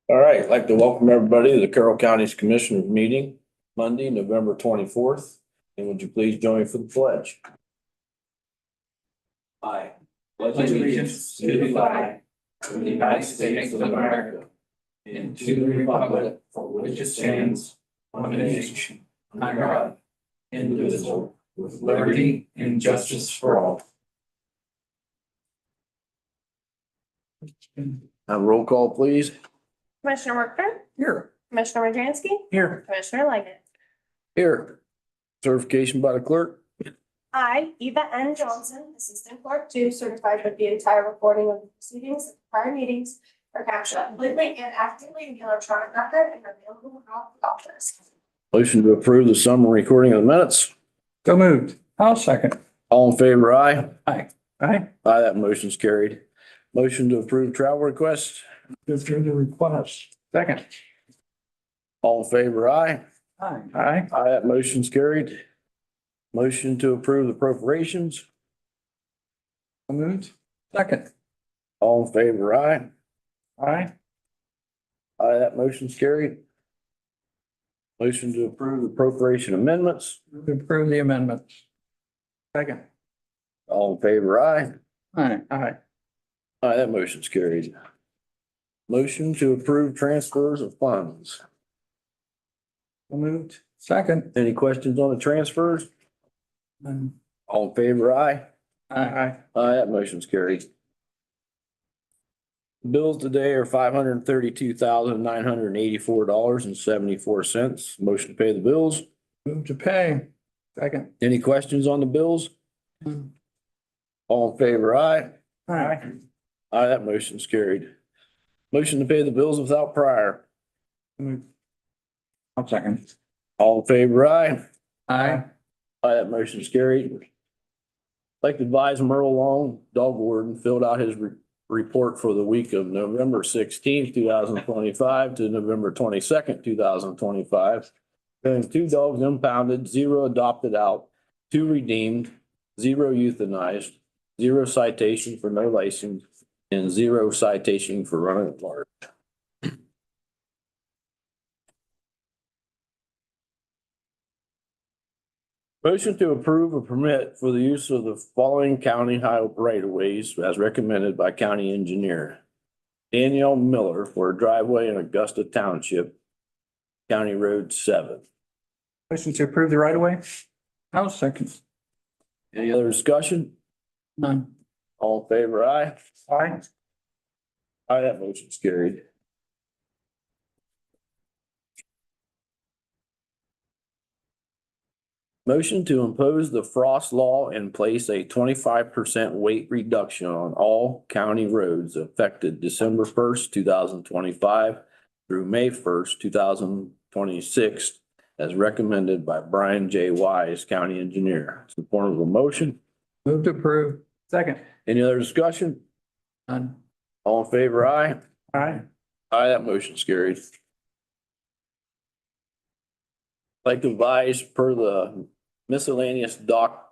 All right, I'd like to welcome everybody to the Carroll County's Commissioners Meeting, Monday, November 24th. And would you please join me for the pledge? I pledge allegiance to the flag of the United States of America and to the republic for which it stands, one nation, under God, indivisible, with liberty and justice for all. Have a roll call, please. Commissioner Workman, Here. Commissioner Rajansky, Here. Commissioner Leggett. Here. Certification by the clerk. I, Eva N. Johnson, Assistant Clerk 2, certified that the entire recording of the proceedings of prior meetings are captured completely and accurately in the electronic record and are available in all the office. Motion to approve the summary recording of the minutes. So moved. I'll second. All in favor, aye? Aye. Aye. Aye, that motion's carried. Motion to approve travel requests. Go through the request. Second. All in favor, aye? Aye. Aye. Aye, that motion's carried. Motion to approve the appropriations. So moved. Second. All in favor, aye? Aye. Aye, that motion's carried. Motion to approve the appropriation amendments. Approve the amendments. Second. All in favor, aye? Aye. Aye. Aye, that motion's carried. Motion to approve transfers of funds. So moved. Second. Any questions on the transfers? Aye. All in favor, aye? Aye. Aye, that motion's carried. Bills today are $532,984.74. Motion to pay the bills. Move to pay. Second. Any questions on the bills? Aye. All in favor, aye? Aye. Aye, that motion's carried. Motion to pay the bills without prior. I'll second. All in favor, aye? Aye. Aye, that motion's carried. Like to advise Merle Long, dog warden, filled out his report for the week of November 16th, 2025 to November 22nd, 2025. Showing 2 dogs impounded, 0 adopted out, 2 redeemed, 0 euthanized, 0 citation for no license, and 0 citation for running at large. Motion to approve a permit for the use of the following county highway right of ways as recommended by county engineer. Danielle Miller for a driveway in Augusta Township, County Road 7. Motion to approve the right of way. I'll second. Any other discussion? None. All in favor, aye? Aye. Aye, that motion's carried. Motion to impose the frost law and place a 25% weight reduction on all county roads affected December 1st, 2025 through May 1st, 2026, as recommended by Brian J. Wise, County Engineer. It's in the form of a motion. Move to approve. Second. Any other discussion? None. All in favor, aye? Aye. Aye, that motion's carried. Like to advise per the miscellaneous doc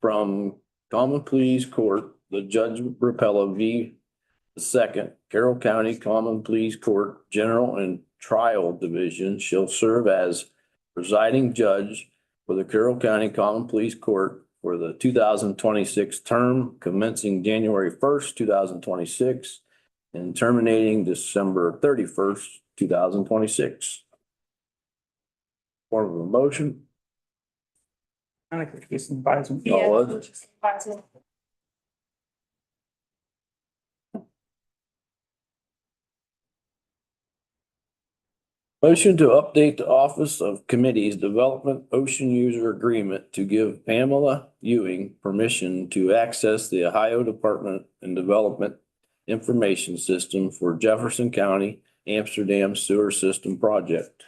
from Common Pleas Court, the Judge Rapella v. II, Carroll County Common Pleas Court General and Trial Division shall serve as presiding judge for the Carroll County Common Pleas Court for the 2026 term commencing January 1st, 2026 and terminating December 31st, 2026. Form of a motion. I think it's advisement. Yeah. was it? Advisement. Motion to update the Office of Committees Development Ocean User Agreement to give Pamela Ewing permission to access the Ohio Department and Development Information System for Jefferson County Amsterdam Sewer System Project.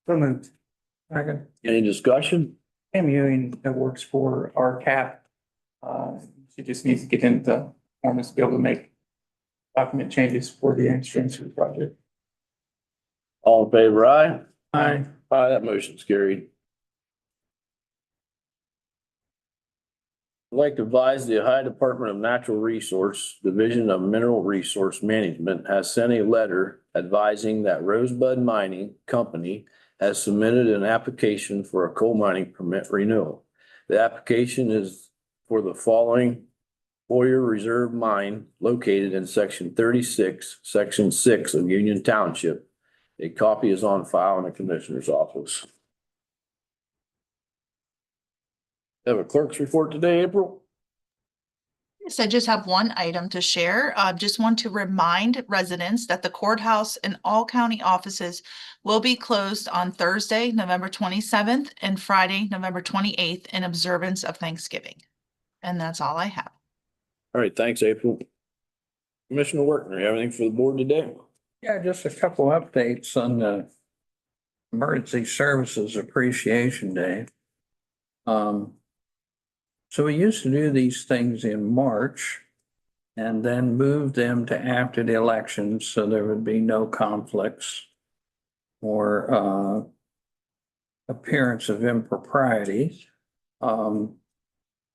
So moved. Second. Any discussion? Pam Ewing that works for our CAP. She just needs to get into forms to be able to make document changes for the Amsterdam project. All in favor, aye? Aye. Aye, that motion's carried. I'd like to advise the Ohio Department of Natural Resource, Division of Mineral Resource Management has sent a letter advising that Rosebud Mining Company has submitted an application for a coal mining permit renewal. The application is for the following Boyer Reserve Mine located in section 36, section 6 of Union Township. A copy is on file in the Commissioner's office. Have a clerk's report today, April? Yes, I just have one item to share. Just want to remind residents that the courthouse and all county offices will be closed on Thursday, November 27th and Friday, November 28th in observance of Thanksgiving. And that's all I have. All right, thanks, April. Commissioner Workner, you have anything for the board today? Yeah, just a couple updates on the Emergency Services Appreciation Day. So we used to do these things in March and then move them to after the elections so there would be no conflicts or appearance of impropriety. The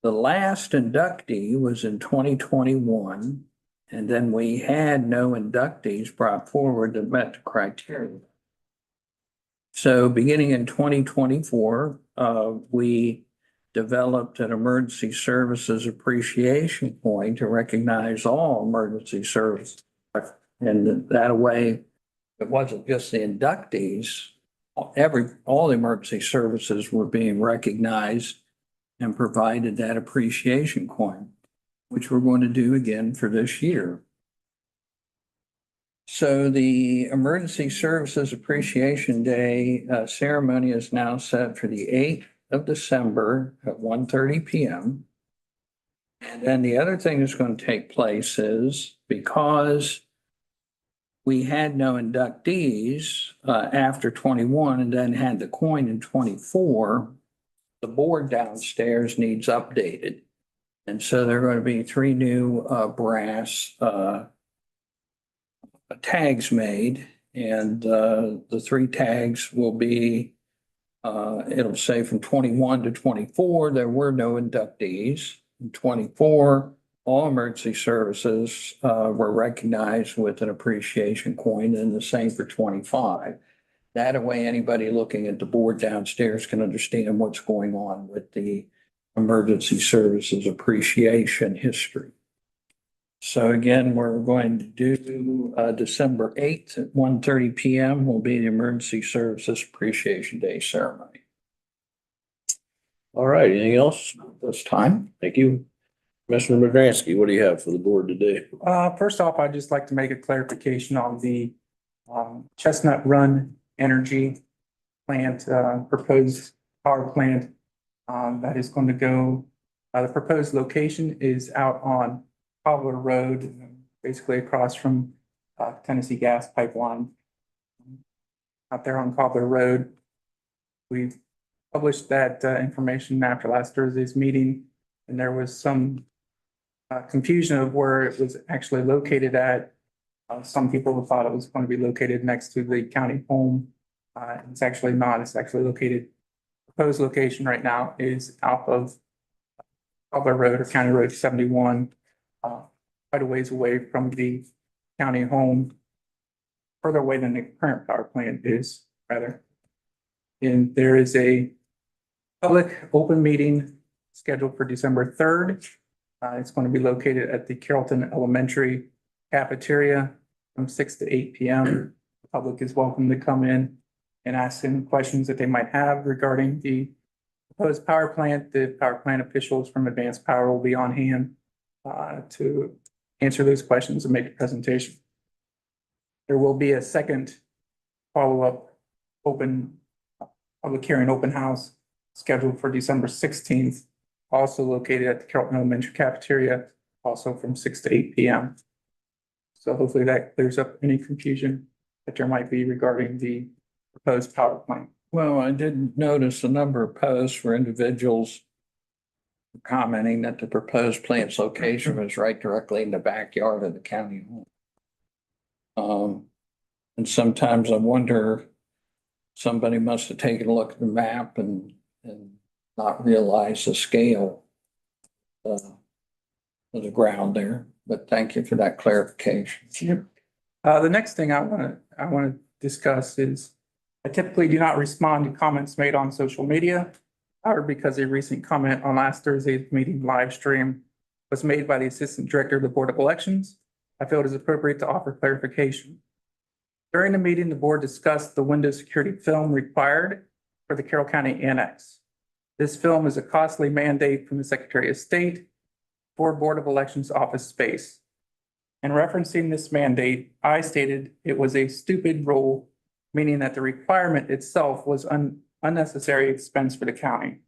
last inductee was in 2021, and then we had no inductees brought forward that met the criteria. So beginning in 2024, we developed an emergency services appreciation point to recognize all emergency service. And that way, it wasn't just the inductees, all the emergency services were being recognized and provided that appreciation coin, which we're going to do again for this year. So the Emergency Services Appreciation Day ceremony is now set for the 8th of December at 1:30 p.m. And then the other thing that's going to take place is because we had no inductees after 21 and then had the coin in 24, the board downstairs needs updated. And so there are going to be 3 new brass tags made, and the 3 tags will be it'll say from 21 to 24, there were no inductees. In 24, all emergency services were recognized with an appreciation coin, and the same for 25. That way, anybody looking at the board downstairs can understand what's going on with the emergency services appreciation history. So again, we're going to do December 8th at 1:30 p.m. will be the Emergency Services Appreciation Day ceremony. All right, anything else this time? Thank you. Commissioner Madransky, what do you have for the board today? First off, I'd just like to make a clarification on the Chestnut Run Energy plant, proposed power plant that is going to go. The proposed location is out on Cobbler Road, basically across from Tennessee Gas Pipeline. Out there on Cobbler Road. We published that information after last Thursday's meeting, and there was some confusion of where it was actually located at. Some people thought it was going to be located next to the county home. It's actually not. It's actually located, proposed location right now is out of Cobbler Road or County Road 71. Quite a ways away from the county home, further away than the current power plant is, rather. And there is a public open meeting scheduled for December 3rd. It's going to be located at the Carrollton Elementary cafeteria from 6 to 8 p.m. The public is welcome to come in and ask any questions that they might have regarding the proposed power plant. The power plant officials from Advanced Power will be on hand to answer those questions and make a presentation. There will be a second follow-up public hearing open house scheduled for December 16th, also located at the Carrollton Elementary cafeteria, also from 6 to 8 p.m. So hopefully that clears up any confusion that there might be regarding the proposed power plant. Well, I did notice a number of posts where individuals commenting that the proposed plant's location was right directly in the backyard of the county home. And sometimes I wonder, somebody must have taken a look at the map and not realized the scale the ground there, but thank you for that clarification. The next thing I want to discuss is I typically do not respond to comments made on social media. However, because a recent comment on last Thursday's meeting live stream was made by the Assistant Director of the Board of Elections, I feel it is appropriate to offer clarification. During the meeting, the board discussed the window security film required for the Carroll County Annex. This film is a costly mandate from the Secretary of State for Board of Elections office space. In referencing this mandate, I stated it was a stupid rule, meaning that the requirement itself was unnecessary expense for the county.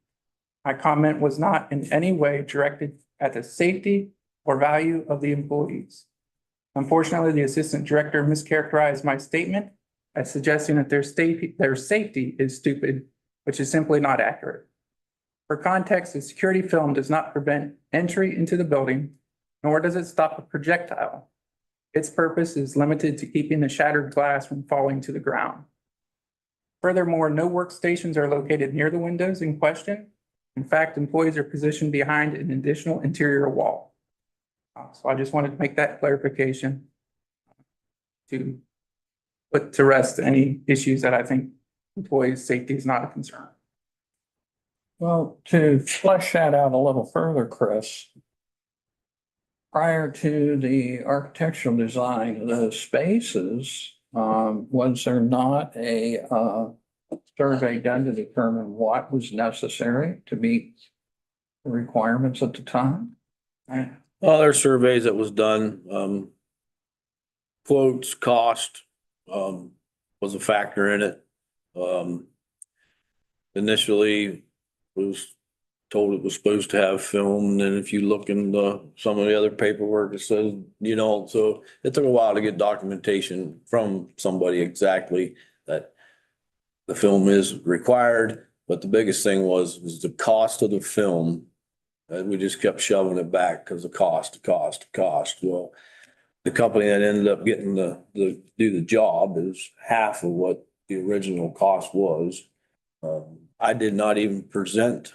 My comment was not in any way directed at the safety or value of the employees. Unfortunately, the assistant director mischaracterized my statement as suggesting that their safety is stupid, which is simply not accurate. For context, the security film does not prevent entry into the building, nor does it stop a projectile. Its purpose is limited to keeping the shattered glass from falling to the ground. Furthermore, no workstations are located near the windows in question. In fact, employees are positioned behind an additional interior wall. So I just wanted to make that clarification to put to rest any issues that I think employees' safety is not a concern. Well, to flesh that out a little further, Chris, prior to the architectural design of those spaces, was there not a survey done to determine what was necessary to meet the requirements at the time? Well, there are surveys that was done, quotes, cost, was a factor in it. Initially was told it was supposed to have film, and then if you look in some of the other paperwork, it says, so it took a while to get documentation from somebody exactly that the film is required, but the biggest thing was the cost of the film. We just kept shoving it back because the cost. Well, the company that ended up getting do the job is half of what the original cost was. I did not even present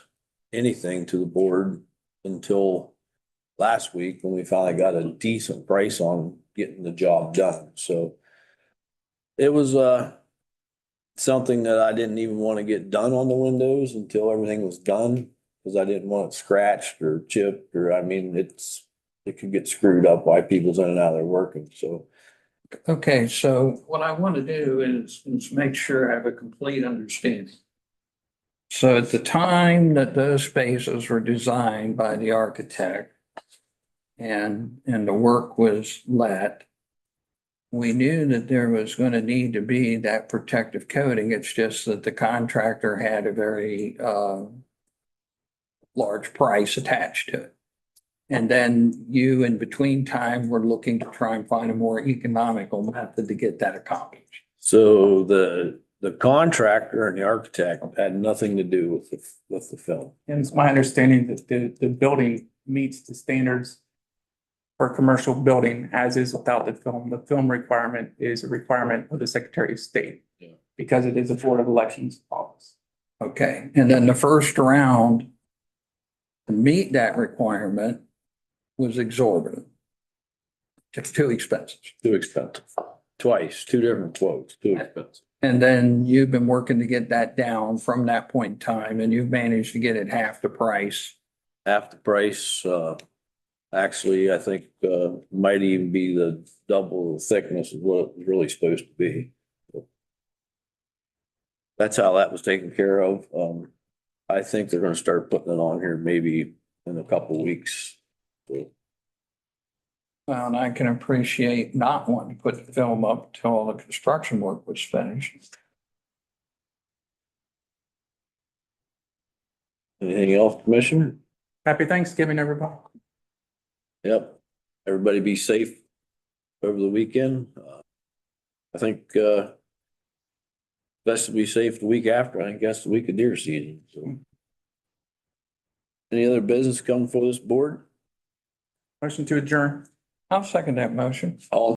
anything to the board until last week when we finally got a decent price on getting the job done. So it was something that I didn't even want to get done on the windows until everything was done, because I didn't want it scratched or chipped, or it could get screwed up while people's in and out there working. So Okay, so what I want to do is make sure I have a complete understanding. So at the time that those spaces were designed by the architect and the work was let, we knew that there was going to need to be that protective coating. It's just that the contractor had a very large price attached to it. And then you, in between time, were looking to try and find a more economical method to get that accomplished. So the contractor and the architect had nothing to do with the film. And it's my understanding that the building meets the standards for commercial building as is without the film. The film requirement is a requirement of the Secretary of State. Yeah. Because it is a Board of Elections office. Okay, and then the first round to meet that requirement was exorbitant. It's too expensive. Too expensive. Twice, two different quotes, too expensive. And then you've been working to get that down from that point in time, and you've managed to get it half the price. Half the price, actually, I think, might even be the double the thickness of what it was really supposed to be. That's how that was taken care of. I think they're gonna start putting it on here maybe in a couple of weeks. So, Well, and I can appreciate not wanting to put the film up till all the construction work was finished. anything else, Commissioner? Happy Thanksgiving, everybody. Yep. Everybody be safe over the weekend. I think, best to be safe the week after. I think that's the week of deer season, so. Any other business coming for this board? Motion to adjourn. I'll second that motion. All